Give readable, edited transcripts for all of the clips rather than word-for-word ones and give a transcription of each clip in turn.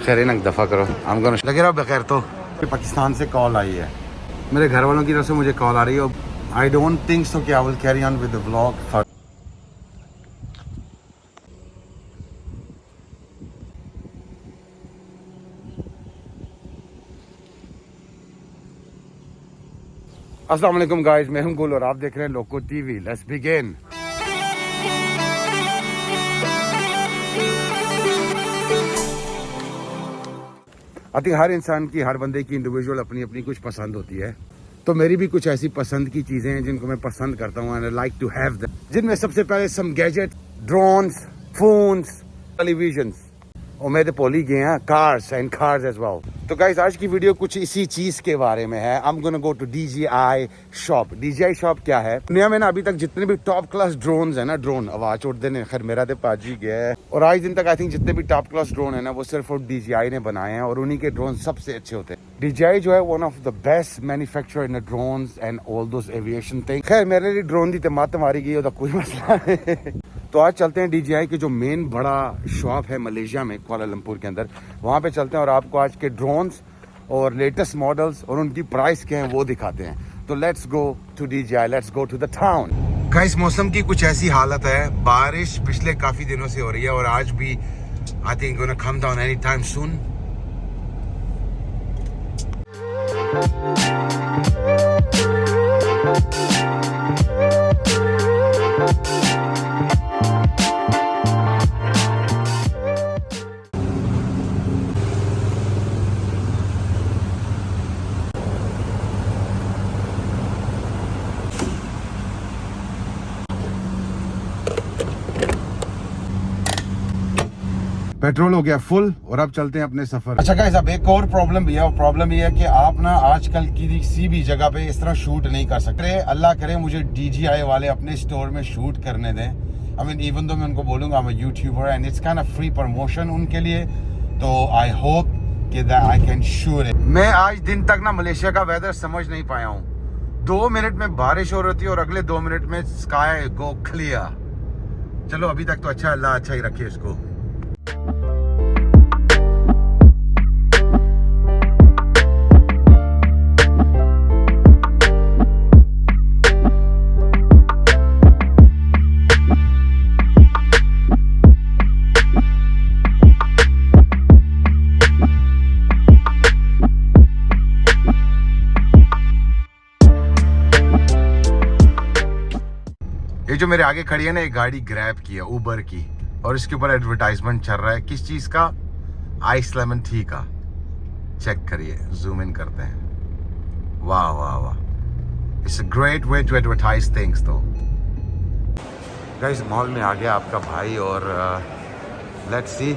खैर इनक दफ़ा करो हम करो लगे रहो बखैर। तो पाकिस्तान से कॉल आई है, मेरे घर वालों की तरफ से मुझे कॉल आ रही है। आई डोंट थिंक सो कि I will carry on with the vlog. अस्सलाम वालेकुम गाइस, मैं हूं गुल और आप देख रहे हैं Loco TV. Let's begin. I think हर इंसान की, हर बंदे की इंडिविजुअल अपनी अपनी कुछ पसंद होती है। तो मेरी भी कुछ ऐसी पसंद की चीजें हैं जिनको मैं पसंद करता हूँ and I like to have them, जिनमें सबसे पहले some gadget, drones, phones, televisions और मेरे पोली गए हैं cars and cars as well. तो गाइस आज की वीडियो कुछ इसी चीज के बारे में है। I am gonna go to DJI shop. DJI shop क्या है? दुनिया में ना अभी तक जितने भी टॉप क्लास ड्रोन्स है ना, ड्रोन आवाज उड़ देने, खैर मेरा तो पाजी गया है, और आज दिन तक आई थिंक जितने भी टॉप क्लास ड्रोन है ना वो सिर्फ और DJI ने बनाए हैं और उन्हीं के ड्रोन सबसे अच्छे होते हैं। DJI जो है one of the best manufacturer in drones and all those aviation thing. खैर मेरे लिए ड्रोन दी मात मारी गई होता कोई मसला नहीं। तो आज चलते हैं DJI के जो मेन बड़ा शॉप है मलेशिया में, कुआलालंपुर के अंदर, वहाँ पे चलते हैं और आपको आज के ड्रोन्स और लेटेस्ट मॉडल्स और उनकी प्राइस क्या है वो दिखाते हैं। तो let's go to DJI, let's go to the town. Guys मौसम की कुछ ऐसी हालत है, बारिश पिछले काफी दिनों से हो रही है और आज भी I think gonna come down any time soon. Petrol हो गया फुल और अब चलते हैं अपने सफर। अच्छा गाइस, अब एक और प्रॉब्लम भी है, और प्रॉब्लम ये है कि आप ना आजकल किसी भी जगह पे इस तरह शूट नहीं कर सकते। अल्लाह करे मुझे DJI वाले अपने स्टोर में शूट करने दें। आई मीन इवन दो मैं उनको बोलूंगा मैं YouTuber and it's kind of free promotion उनके लिए, तो आई होप कि that I can shoot it. मैं आज दिन तक ना मलेशिया का वेदर समझ नहीं पाया हूँ। 2 मिनट में बारिश हो रही थी और अगले 2 मिनट में स्काई गो क्लियर। चलो अभी तक तो अच्छा, अल्लाह अच्छा ही रखे इसको। ये जो मेरे आगे खड़ी है ना, एक गाड़ी ग्रैब की है, उबर की, और इसके ऊपर एडवर्टाइजमेंट चल रहा है किस चीज का? आइस लेमन टी का। चेक करिए, जूम इन करते हैं। वाह वाह वाह, it's a great way to advertise things. तो गाइस मॉल में आ गया आपका भाई और लेट्स सी,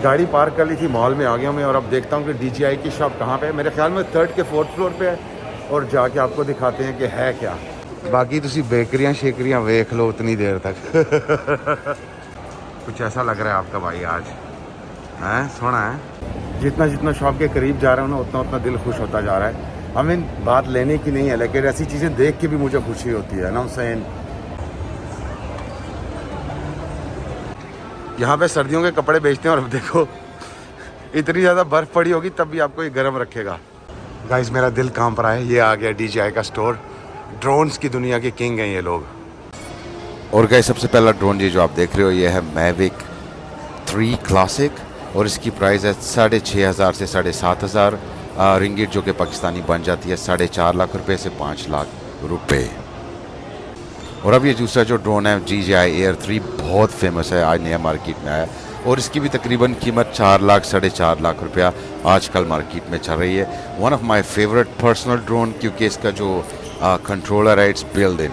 गाड़ी पार्क कर ली थी, मॉल में आ गया मैं और अब देखता हूँ कि DJI की शॉप कहाँ पे है। मेरे ख्याल में 3rd के 4th फ्लोर पे है और जाके आपको दिखाते हैं कि है क्या। बाकी तुसी बेकरियां शेकरियां वेख लो उतनी देर तक। कुछ ऐसा लग रहा है आपका भाई आज हैं, सोना है। जितना जितना शॉप के करीब जा रहा हूँ ना उतना उतना दिल खुश होता जा रहा है। आई मीन बात लेने की नहीं है, लेकिन ऐसी चीज़ें देख के भी मुझे खुशी होती है ना हुसैन। यहाँ पे सर्दियों के कपड़े बेचते हैं और अब देखो इतनी ज़्यादा बर्फ़ पड़ी होगी तब भी आपको ये गर्म रखेगा। गाइस मेरा दिल कांप रहा है। ये आ गया DJI का स्टोर। ड्रोन्स की दुनिया के किंग हैं ये लोग। और गाइस सबसे पहला ड्रोन ये जो आप देख रहे हो ये है Mavic 3 क्लासिक और इसकी प्राइस है 6,500 से 7,500 रिंगिट, जो कि पाकिस्तानी बन जाती है 4.5 लाख रुपए से 5 लाख रुपए। और अब ये दूसरा जो ड्रोन है DJI Air 3 बहुत फेमस है, आज नया मार्केट में आया और इसकी भी तकरीबन कीमत 4 लाख 4.5 लाख रुपया आजकल मार्केट में चल रही है। One of my favourite personal drone, क्योंकि इसका जो कंट्रोलर है it's build in.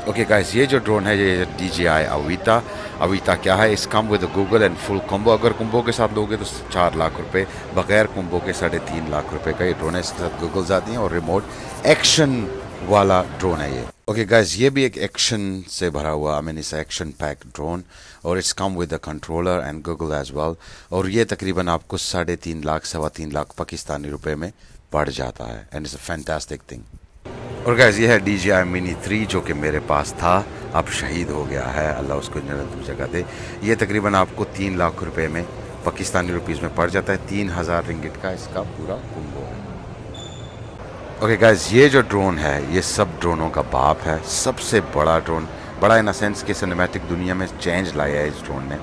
Okay guys, ये जो ड्रोन है ये DJI Avita। अविता क्या है? इस come with Google and full combo. अगर कॉम्बो के साथ लोगे तो 4 लाख रुपए, बगैर कॉम्बो के 3.5 लाख रुपए का ये ड्रोन है। इसके साथ गूगल्स आती हैं और रिमोट एक्शन वाला ड्रोन है ये। ओके गाइस, ये भी एक एक्शन से भरा हुआ, I mean it's action pack drone और it's come with the controller and Google as well. और ये तकरीबन आपको 3.5 लाख 3.25 लाख पाकिस्तानी रुपए में पड़ जाता है and it's a fantastic thing. और गाइस ये है DJI Mini 3 जो कि मेरे पास था, अब शहीद हो गया है, अल्लाह उसको जन्नत में जगह दे। ये तकरीबन आपको 3 लाख रुपए में पाकिस्तानी रुपीज़ में पड़ जाता है 3000 रिंगिट का इसका पूरा कुंबो है। ओके गाइस, ये जो ड्रोन है ये सब ड्रोनों का बाप है, सबसे बड़ा ड्रोन, बड़ा इन अ सेंस कि सिनेमैटिक दुनिया में चेंज लाया है इस ड्रोन ने।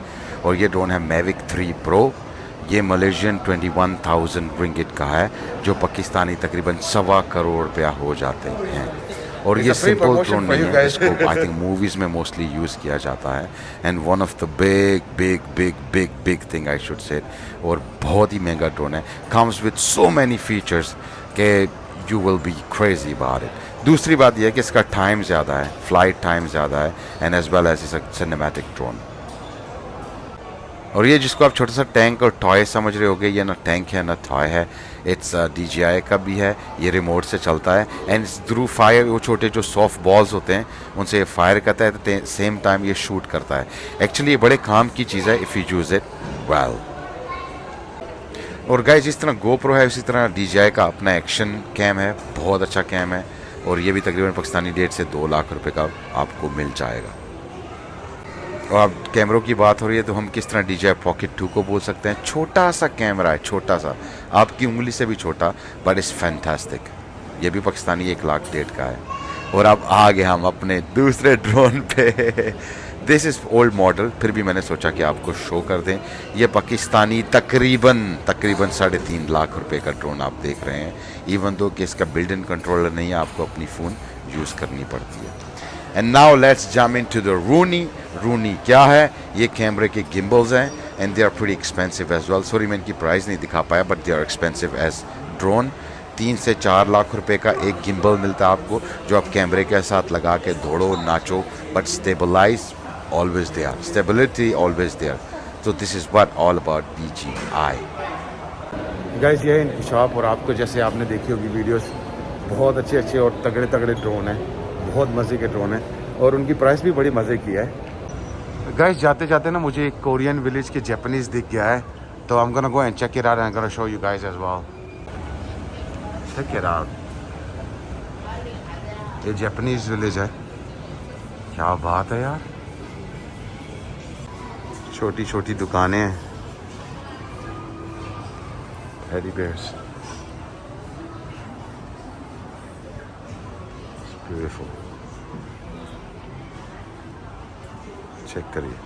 और ये ड्रोन है मैविक 3 प्रो। ये मलेशियन 21,000 रिंगिट का है, जो पाकिस्तानी तकरीबन 1.25 करोड़ रुपया हो जाते हैं। और ये सिंपल ड्रोन नहीं है, इसको आई थिंक मूवीज में मोस्टली यूज़ किया जाता है। And one of the big big big big big thing I should say, और बहुत ही महंगा ड्रोन है, comes with so many features के you will be crazy about it. दूसरी बात यह है कि इसका टाइम ज़्यादा है, फ्लाइट टाइम ज़्यादा है, and as well as is a cinematic drone. और ये जिसको आप छोटा सा टैंक और टॉय समझ रहे होगे, ये ना टैंक है ना टॉय है, इट्स DJI का भी है, ये रिमोट से चलता है। एंड थ्रू फायर, वो छोटे जो सॉफ्ट बॉल्स होते हैं उनसे ये फायर करता है, तो सेम टाइम ये शूट करता है। एक्चुअली ये बड़े काम की चीज़ है if you use it well. और गाइस, जिस तरह GoPro है उसी तरह DJI का अपना एक्शन कैम है, बहुत अच्छा कैम है, और ये भी तकरीबन पाकिस्तानी रेट से 2 लाख रुपए का आपको मिल जाएगा। और अब कैमरों की बात हो रही है तो हम किस तरह DJI Pocket 2 को बोल सकते हैं। छोटा सा कैमरा है, छोटा सा, आपकी उंगली से भी छोटा, बट इट्स फैंटास्टिक। ये भी पाकिस्तानी 1 लाख डेढ़ का है। और अब आ गए हम अपने दूसरे ड्रोन पे। दिस इज़ ओल्ड मॉडल, फिर भी मैंने सोचा कि आपको शो कर दें। ये पाकिस्तानी तकरीबन 3.5 लाख रुपए का ड्रोन आप देख रहे हैं। इवन दो कि इसका बिल्ट इन कंट्रोलर नहीं है, आपको अपनी फ़ोन यूज़ करनी पड़ती है। And now let's jump into the Rooney. Rooney क्या है? ये कैमरे के गिम्बल्स हैं, and they are pretty expensive as well. Sorry मैं इनकी प्राइस नहीं दिखा पाया, but they are expensive as drone. 3 से 4 लाख रुपए का एक गिम्बल मिलता है आपको, जो आप कैमरे के साथ लगा के दौड़ो नाचो, but stabilise always there, stability always there. So this is what all about DJI. Guys, ये है इनकी शॉप, और आपको जैसे आपने देखी होगी वीडियोस, बहुत अच्छे अच्छे और तगड़े तगड़े ड्रोन हैं, बहुत मज़े के ड्रोन हैं, और उनकी प्राइस भी बड़ी मज़े की है। Guys, जाते जाते ना मुझे एक कोरियन विलेज के जापानीज दिख गया है, तो I'm gonna go and check it out and I'm gonna show you guys as well. Check it out. ये जापानीज विलेज है, क्या बात है यार। छोटी छोटी दुकानें हैं, टेडी बेयर्स, ब्यूटीफुल। चेक करिए,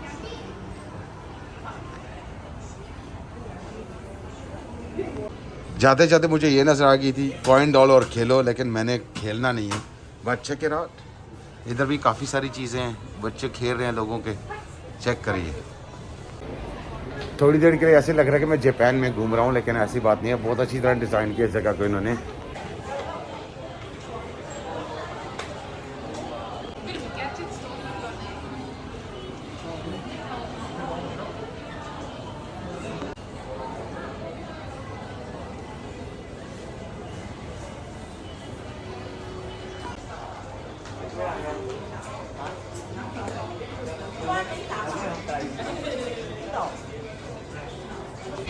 जाते जाते मुझे ये नजर आ गई थी कॉइन डॉल और खेलो, लेकिन मैंने खेलना नहीं है, बट चेक इट आउट। इधर भी काफ़ी सारी चीज़ें हैं, बच्चे खेल रहे हैं लोगों के, चेक करिए। थोड़ी देर के लिए ऐसे लग रहा है कि मैं जापान में घूम रहा हूँ, लेकिन ऐसी बात नहीं है, बहुत अच्छी तरह डिज़ाइन किया इस जगह को इन्होंने।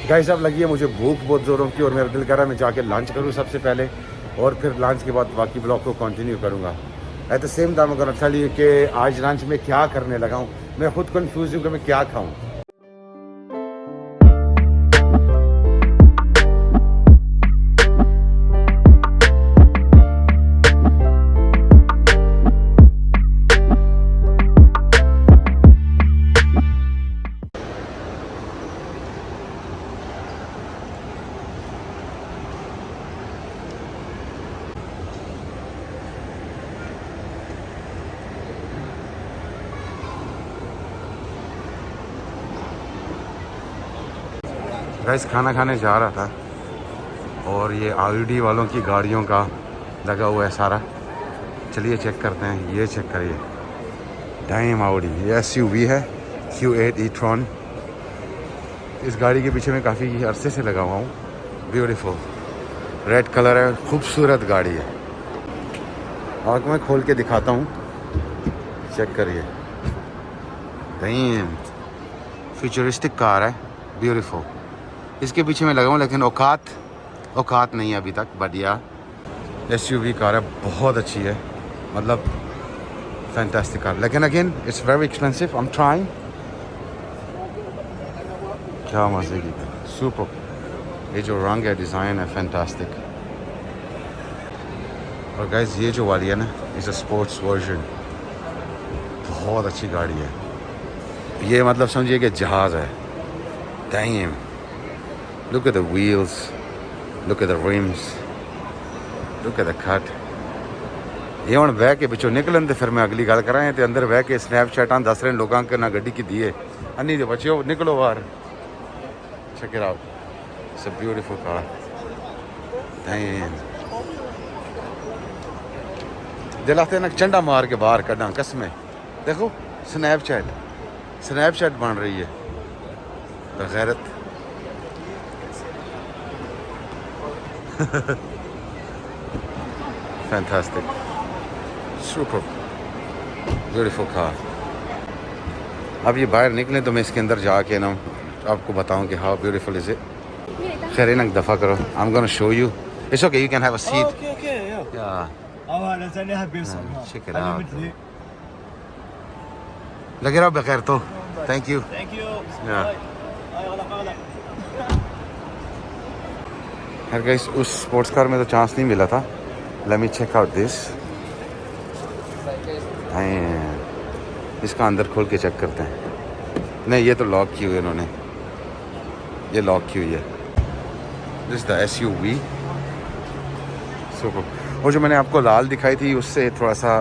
गाइस, अब लगी है मुझे भूख बहुत ज़ोरों की, और मेरा दिल कर रहा है मैं जाके लंच करूँ सबसे पहले, और फिर लंच के बाद बाकी ब्लॉग को कंटिन्यू करूँगा। एट द सेम टाइम अगर अच्छा लगे कि आज लंच में क्या करने लगा हूँ, मैं खुद कंफ्यूज हूँ कि मैं क्या खाऊँ। गाइस, खाना खाने जा रहा था, और ये Audi वालों की गाड़ियों का लगा हुआ है सारा। चलिए चेक करते हैं, ये चेक करिए, डैम Audi, ये SUV है Q8 e-tron। इस गाड़ी के पीछे मैं काफ़ी अरसे से लगा हुआ हूँ, ब्यूटीफुल रेड कलर है, खूबसूरत गाड़ी है। आपको मैं खोल के दिखाता हूँ, चेक करिए, डैम फ्यूचरिस्टिक कार है, ब्यूटीफुल। इसके पीछे मैं लगा हूँ, लेकिन औकात नहीं है अभी तक, बट या SUV कार है, बहुत अच्छी है, मतलब फैंटास्टिक कार, लेकिन again it's very expensive. I am trying, क्या मजे की सुपर। ये जो रंग है, डिज़ाइन है, फैंटास्टिक। और गाइस ये जो वाली है ना, इस स्पोर्ट्स वर्जन, बहुत अच्छी गाड़ी है ये। मतलब समझिए कि जहाज़ है। Dam, look at the wheels, look at the RIMS, look at the cut. ये हुण बह के पिछों निकलन तो फिर मैं अगली गल करां ते अंदर बह के स्नैपचैटां दस रहे लोगों के ना गड्डी की दिए अन्नी दे बच्चो निकलो बाहर। Check it out, it's a beautiful car. Damn, दिल आते ना चंडा मार के बाहर कड्डा कसमें। देखो स्नैपचैट बन रही है बगैरत। Fantastic, super beautiful car. अब ये बाहर निकले तो मैं इसके अंदर जाके ना आपको बताऊं कि हाउ ब्यूटीफुल इज इट। खैर इन्हें दफ़ा करो, I am gonna show you. It's okay, you can have a seat. Okay, yeah. Check it out. लगे रहो बगैर तो। Thank you. Thank you. Yeah. Bye. खैर गाइस उस स्पोर्ट्स कार में तो चांस नहीं मिला था। Let me check out this. इसका अंदर खोल के चेक करते हैं। नहीं, ये तो लॉक की हुई है इन्होंने, ये लॉक की हुई है। This the SUV super. वो जो मैंने आपको लाल दिखाई थी उससे थोड़ा सा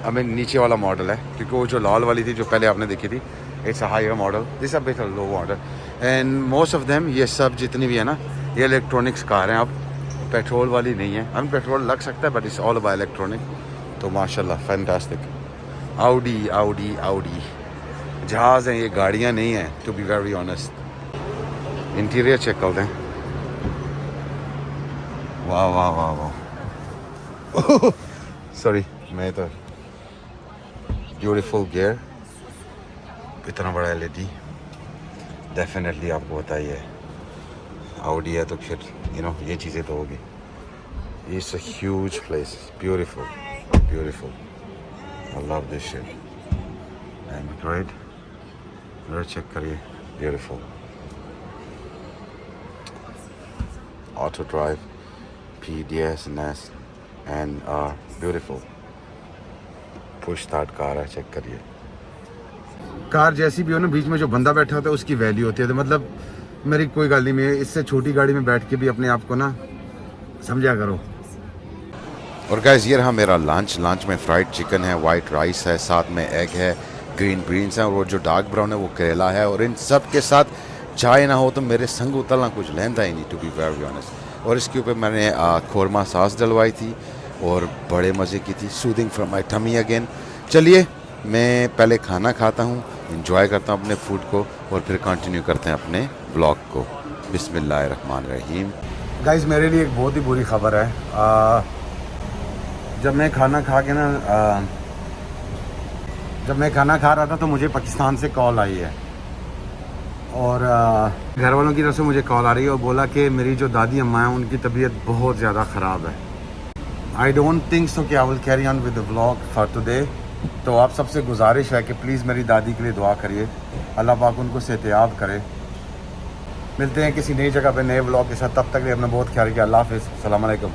हमें नीचे वाला मॉडल है, क्योंकि वो जो लाल वाली थी जो पहले आपने देखी थी, it's a higher model, this a bit low model. And most of them, ये सब जितनी भी है ना, ये इलेक्ट्रॉनिक्स कार हैं। अब पेट्रोल वाली नहीं है। हम पेट्रोल लग सकता है but it's all about electronic. तो माशाल्लाह फैंटास्टिक। आउडी जहाज़ हैं ये, गाड़ियाँ नहीं हैं, to be very honest. Interior check करते हैं। वाह वाह वाह वाह सॉरी, मैं तो ब्यूटीफुल गियर, इतना बड़ा LED, डेफिनेटली आपको बताइए आउडी है तो फिर ये चीज़ें तो होगी। It's a huge place, beautiful. I love this shit and great. Mirror check करिए, beautiful. Auto drive, PDS and beautiful push start car है। चेक करिए, कार जैसी भी हो ना, बीच में जो बंदा बैठा होता है उसकी वैल्यू होती है। तो मतलब मेरी कोई गाड़ी नहीं है, इससे छोटी गाड़ी में बैठ के भी अपने आप को ना समझा करो। और गाइस ये रहा मेरा लंच में फ्राइड चिकन है, वाइट राइस है, साथ में एग है, ग्रीन बीन्स हैं, और वो जो डार्क ब्राउन है वो करेला है। और इन सब के साथ चाय ना हो तो मेरे संग उतरना कुछ लेंदा ही नहीं, टू बी वेरी ऑनेस्ट। और इसके ऊपर मैंने खोरमा सॉस डलवाई थी और बड़े मज़े की थी, soothing from my tummy again. चलिए मैं पहले खाना खाता हूँ, इंजॉय करता हूँ अपने फूड को, और फिर कंटिन्यू करते हैं अपने ब्लॉग को। बिस्मिल्लाहिर्रहमानिर्रहीम। गाइस मेरे लिए एक बहुत ही बुरी खबर है। जब मैं खाना खा रहा था तो मुझे पाकिस्तान से कॉल आई है, और घर वालों की तरफ से मुझे कॉल आ रही है और बोला कि मेरी जो दादी अम्मा हैं उनकी तबीयत बहुत ज़्यादा ख़राब है। आई डोंट थिंक सो कि I will carry on with the vlog for today. तो आप सबसे गुजारिश है कि प्लीज़ मेरी दादी के लिए दुआ करिए, अल्लाह पाक उनको सेहतियाब करे। मिलते हैं किसी नई जगह पे नए व्लॉग के साथ, तब तक अपना बहुत ख्याल रखिए। अल्लाह हाफ़िज़, अस्सलाम वालेकुम।